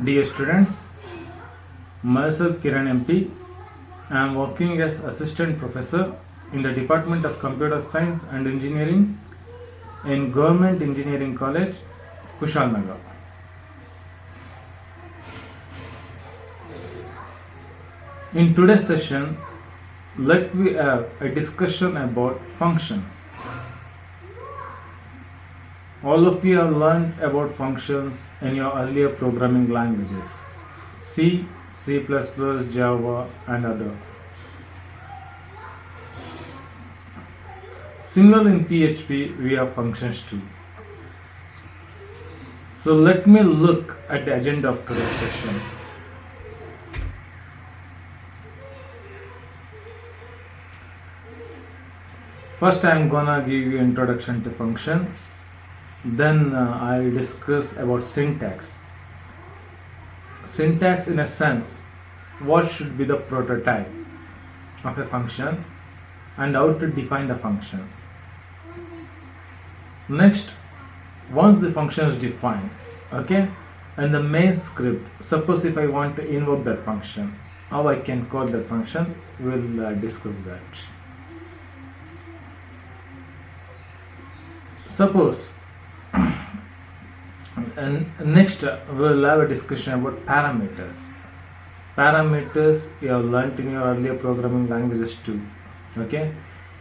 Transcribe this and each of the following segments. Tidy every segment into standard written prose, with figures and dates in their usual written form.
Dear students, myself Kiran MP. I am working as assistant professor in the Department of Computer Science and Engineering in Government Engineering College, Kushalnagar. In today's session, let we have a discussion about functions. All of you have learned about functions in your earlier programming languages C, C++, Java, and other. Similar in PHP, we have functions too. So let me look at the agenda of today's session. First, I am gonna give you introduction to function. Then I discuss about syntax. Syntax, in a sense, what should be the prototype of a function and how to define the function. Next, once the function is defined, okay, and the main script, suppose if I want to invoke that function, how I can call that function, we'll discuss that. Suppose, and next we'll have a discussion about parameters. Parameters you have learnt in your earlier programming languages too. Okay,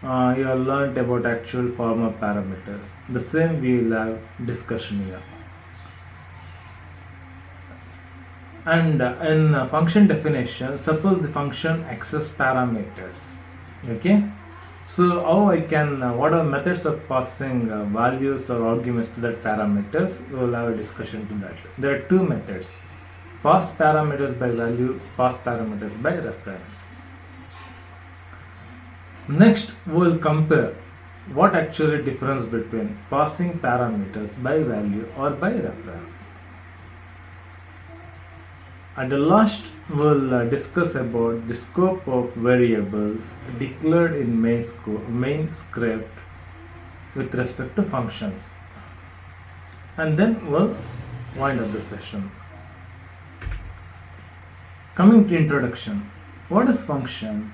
you have learnt about actual form of parameters. The same we will have discussion here. And in function definition, suppose the function access parameters. Okay. So how I can, what are methods of passing values or arguments to that parameters, we will have a discussion to that. There are two methods, pass parameters by value, pass parameters by reference. Next we will compare what actually difference between passing parameters by value or by reference. At the last, we'll discuss about the scope of variables declared in main script with respect to functions, and then we'll wind up the session. Coming to introduction, what is function?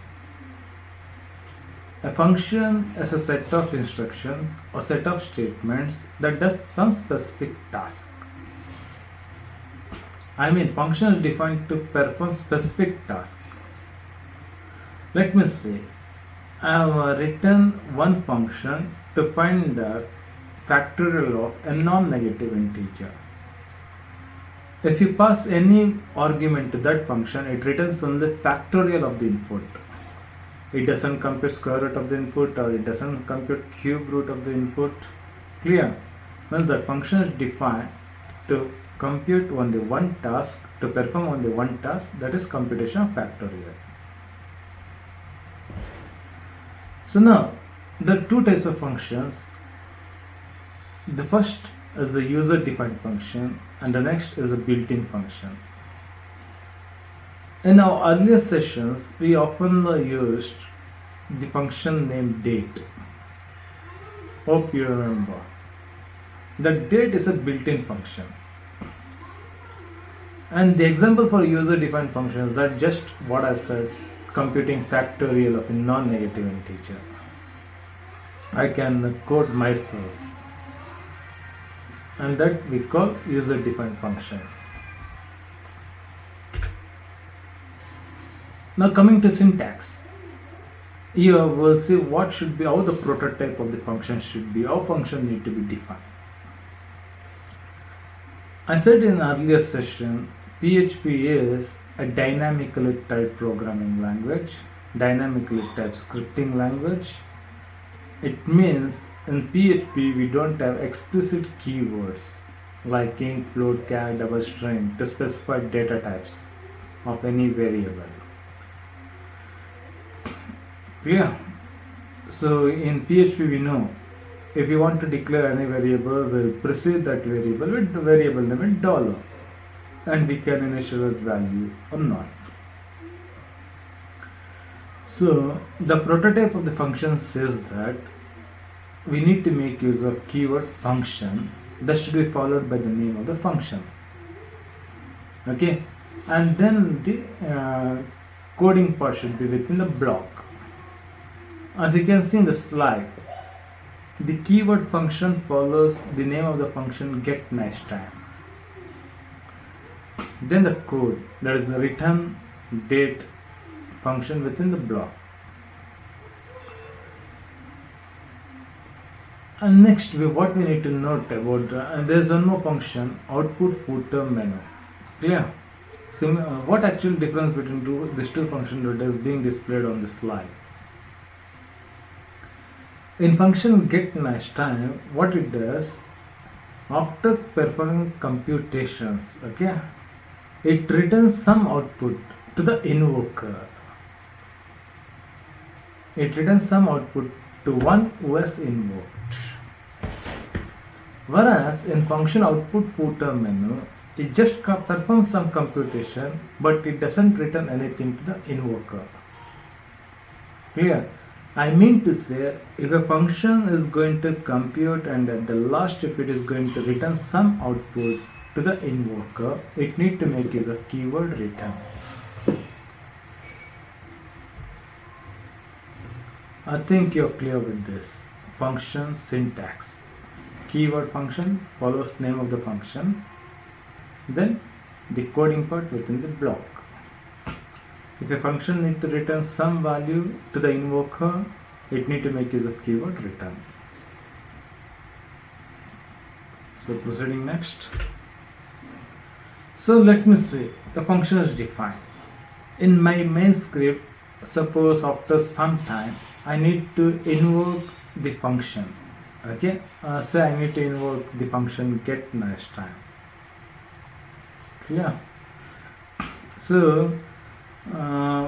A function is a set of instructions or set of statements that does some specific task. Function is defined to perform specific task. Let me say, I have written one function to find the factorial of a non-negative integer. If you pass any argument to that function, it returns only factorial of the input. It doesn't compute square root of the input, or it doesn't compute cube root of the input. Clear? Well, the function is defined to compute only one task, to perform only one task, that is computation of factorial. So now, there are two types of functions. The first is the user defined function and the next is the built-in function. In our earlier sessions, we often used the function named date. Hope you remember. The date is a built-in function. And the example for user-defined function is that just what I said, computing factorial of a non-negative integer. I can code myself, and that we call user-defined function. Now coming to syntax, here we'll see what should be, how the prototype of the function should be, how function need to be defined. I said in earlier session, PHP is a dynamically typed programming language, dynamically typed scripting language. It means in PHP we don't have explicit keywords like int, float, char, double string to specify data types of any variable. Clear? So in PHP we know if you want to declare any variable, we'll precede that variable with the variable name in dollar, and we can initialize value or not. So the prototype of the function says that we need to make use of keyword function that should be followed by the name of the function. Okay, and then the coding part should be within the block. As you can see in the slide, the keyword function follows the name of the function get nice time. Then the code, that is the return date function within the block. And next, what we need to note about, there is one more function, output footer menu. Clear? What actual difference between these two functions that is being displayed on the slide? In function get nice time, what it does, after performing computations, okay, it returns some output to the invoker. It returns some output to one who has invoked. Whereas in function output footer menu, it just performs some computation, but it doesn't return anything to the invoker. Clear? I mean to say, if a function is going to compute and at the last, if it is going to return some output to the invoker, it need to make use of keyword return. I think you're clear with this. Function syntax. Keyword function follows name of the function, then the coding part within the block. If a function needs to return some value to the invoker, it needs to make use of keyword return. So proceeding next. So let me see, the function is defined. In my main script, suppose after some time, I need to invoke the function. Okay, say I need to invoke the function get nice time. Clear? So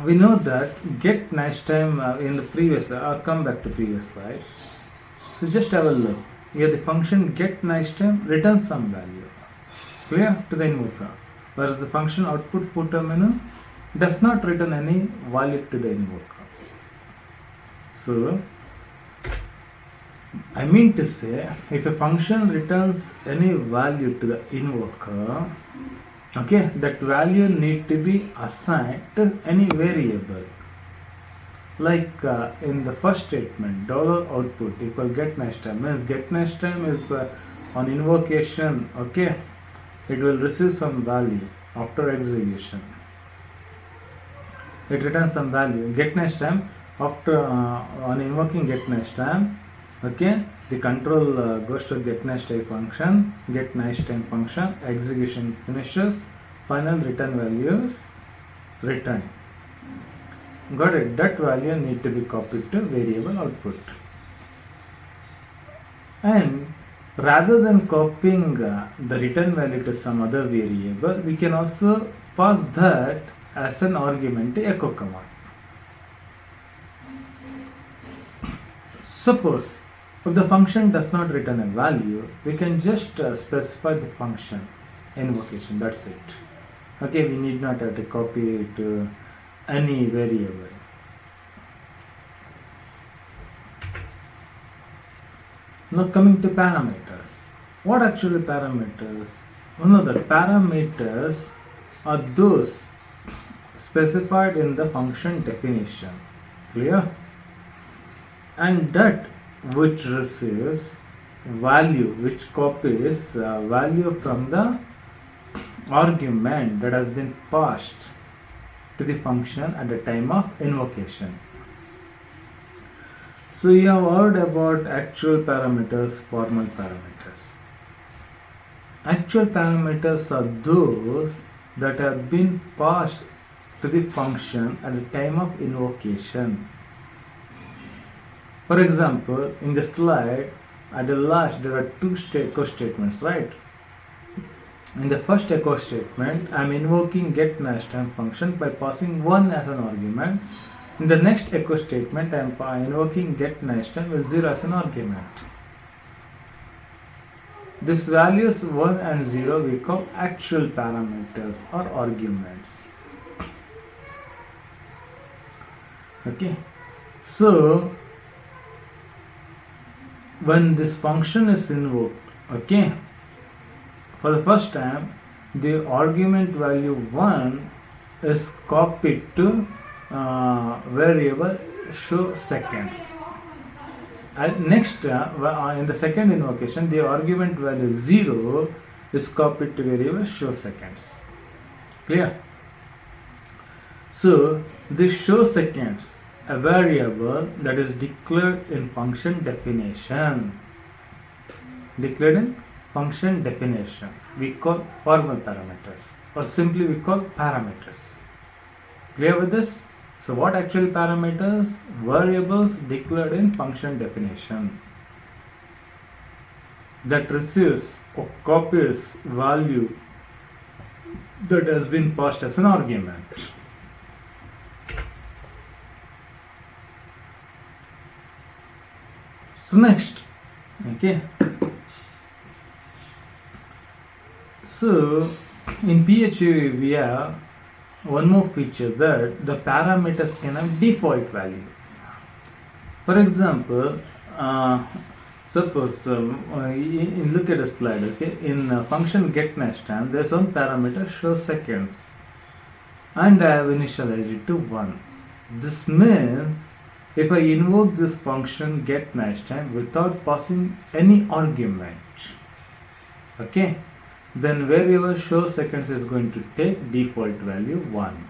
we know that get nice time in the previous, I'll come back to previous slide. So just have a look. Here the function get nice time returns some value. Clear? To the invoker. Whereas the function output footer menu does not return any value to the invoker. So I mean to say, if a function returns any value to the invoker, okay, that value need to be assigned to any variable. Like in the first statement, $output equal get nice time means get nice time is on invocation, okay, it will receive some value after execution. It returns some value. Get nice time after on invoking get nice time, okay, the control goes to get nice time function, get nice time function, execution finishes, final return values return. Got it? That value need to be copied to variable output. And rather than copying the return value to some other variable, we can also pass that as an argument to echo command. Suppose if the function does not return a value, we can just specify the function invocation, that's it. Okay, we need not have to copy it to any variable. Now coming to parameters. What actually parameters? You know that parameters are those specified in the function definition. Clear? And that which receives value, which copies value from the argument that has been passed to the function at the time of invocation. So you have heard about actual parameters, formal parameters. Actual parameters are those that have been passed to the function at the time of invocation. For example, in the slide, at the last there are two echo statements, right? In the first echo statement, I am invoking get nice time function by passing 1 as an argument. In the next echo statement, I am invoking get nice time with 0 as an argument. These values 1 and 0 we call actual parameters or arguments. Okay, so when this function is invoked, okay, for the first time the argument value 1 is copied to variable show seconds. And next, in the second invocation, the argument value 0 is copied to variable show seconds. Clear? So this show seconds, a variable that is declared in function definition. Declared in function definition. We call formal parameters, or simply we call parameters. Clear with this? So what actual parameters? Variables declared in function definition that receives or copies value that has been passed as an argument. So next, okay. So in PHP we have one more feature that the parameters can have default value. For example, suppose look at a slide. Okay, in function get next time, there's one parameter show seconds, and I have initialized it to 1. This means if I invoke this function get next time without passing any argument, okay, then variable show seconds is going to take default value 1.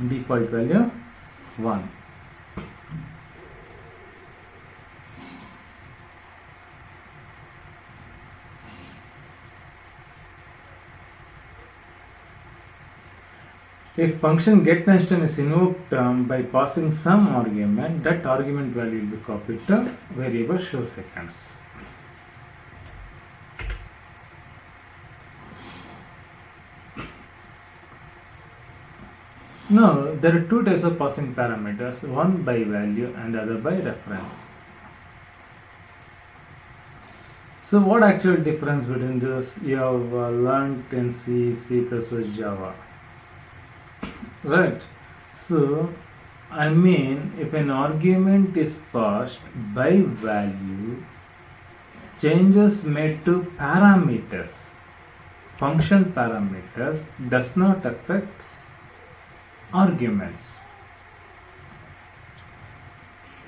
Default value 1. If function get next time is invoked by passing some argument, that argument value will be copied to variable show seconds. Now, there are two types of passing parameters, one by value and the other by reference. So what actual difference between this you have learned in C, C++, Java? Right. So, I mean, if an argument is passed by value, changes made to parameters, function parameters, does not affect arguments.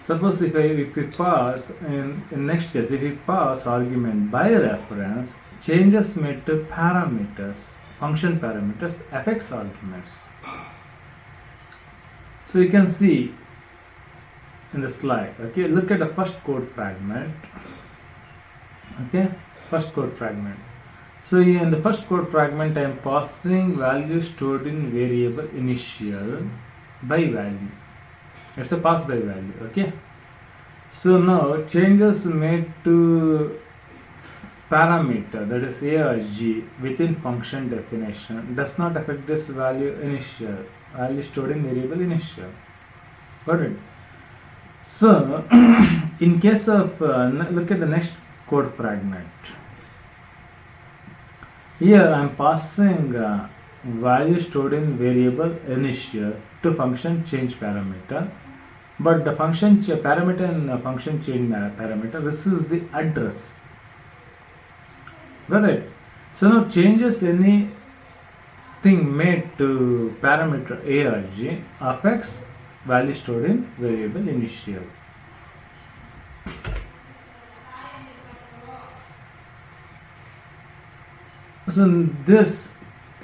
Suppose if we pass, in next case, if we pass argument by reference, changes made to parameters, function parameters, affects arguments. So you can see in the slide, okay, look at the first code fragment, okay, first code fragment. So in the first code fragment, I am passing value stored in variable initial by value. It's a pass by value, okay. So now changes made to parameter, that is A or G, within function definition does not affect this value initial, value stored in variable initial. Got it? So in case of look at the next code fragment. Here I am passing value stored in variable initial to function change parameter, but the function parameter and function change parameter receives the address. Got it? So now changes anything made to parameter A or G affects value stored in variable initial. So this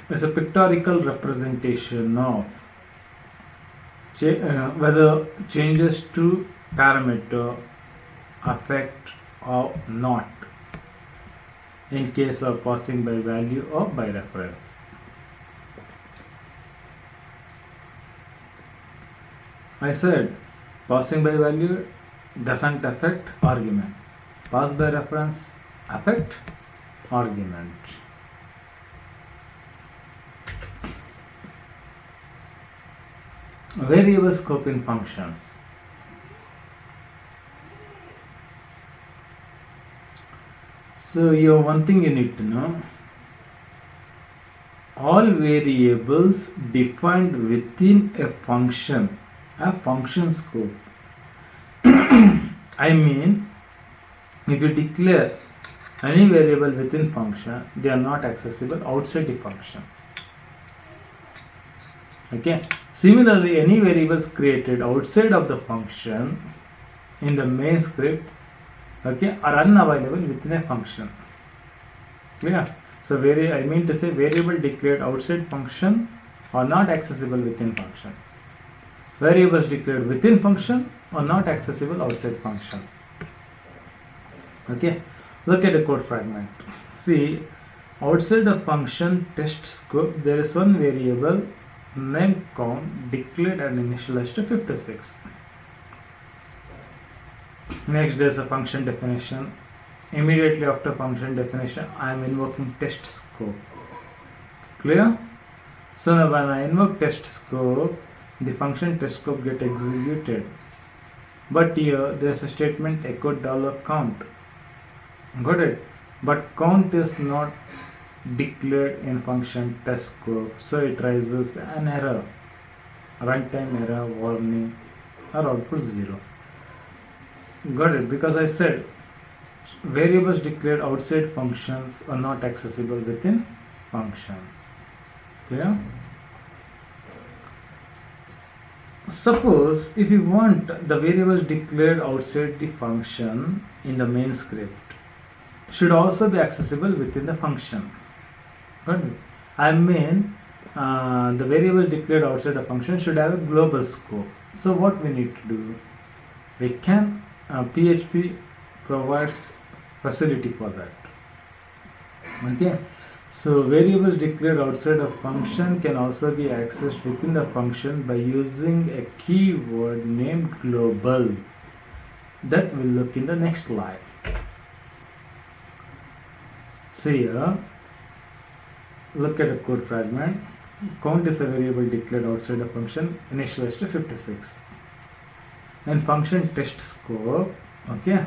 is a pictorial representation of whether changes to parameter affect or not in case of passing by value or by reference. I said passing by value doesn't affect argument. Pass by reference affect argument. Variable scope in functions. So one thing you need to know, all variables defined within a function have function scope. I mean, if you declare any variable within function, they are not accessible outside the function. Okay. Similarly, any variables created outside of the function in the main script, okay, are unavailable within a function. Clear? So I mean to say variable declared outside function are not accessible within function. Variables declared within function are not accessible outside function. Okay. Look at the code fragment. See, outside the function test scope, there is one variable named count declared and initialized to 56. Next, there is a function definition. Immediately after function definition, I am invoking test scope. Clear? So now when I invoke test scope, the function test scope get executed. But here there is a statement echo $count. Got it? But count is not declared in function test scope, so it raises an error, runtime error warning, or output 0. Got it? Because I said variables declared outside functions are not accessible within function. Clear? Suppose if you want the variables declared outside the function in the main script should also be accessible within the function. Got it? I mean the variables declared outside the function should have a global scope. So what we need to do? We can PHP provides facility for that. Okay. So variables declared outside a function can also be accessed within the function by using a keyword named global. That will look in the next slide. See here, look at the code fragment. Count is a variable declared outside a function initialized to 56. And function test scope, okay.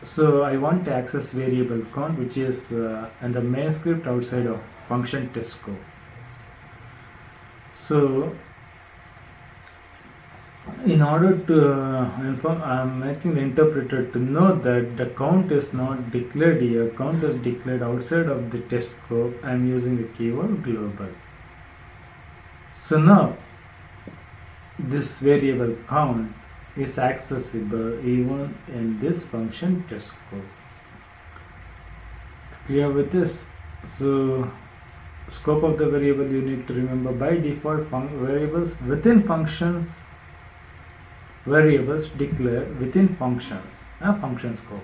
So I want to access variable count, which is in the main script outside of function test scope. So in order to inform, I am making the interpreter to know that the count is not declared here. Count is declared outside of the test scope. I am using the keyword global. So now this variable count is accessible even in this function test scope. Clear with this? So scope of the variable you need to remember by default variables within functions, variables declared within functions, a function scope.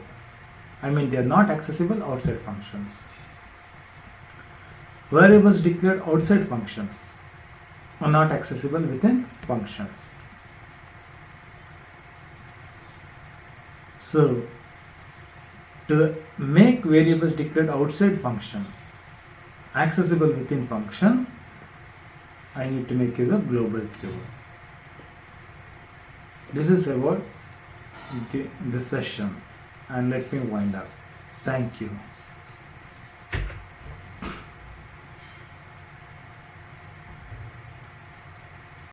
I mean they are not accessible outside functions. Variables declared outside functions are not accessible within functions. So to make variables declared outside function accessible within function, I need to make use of global keyword. This is about this session, and let me wind up. Thank you.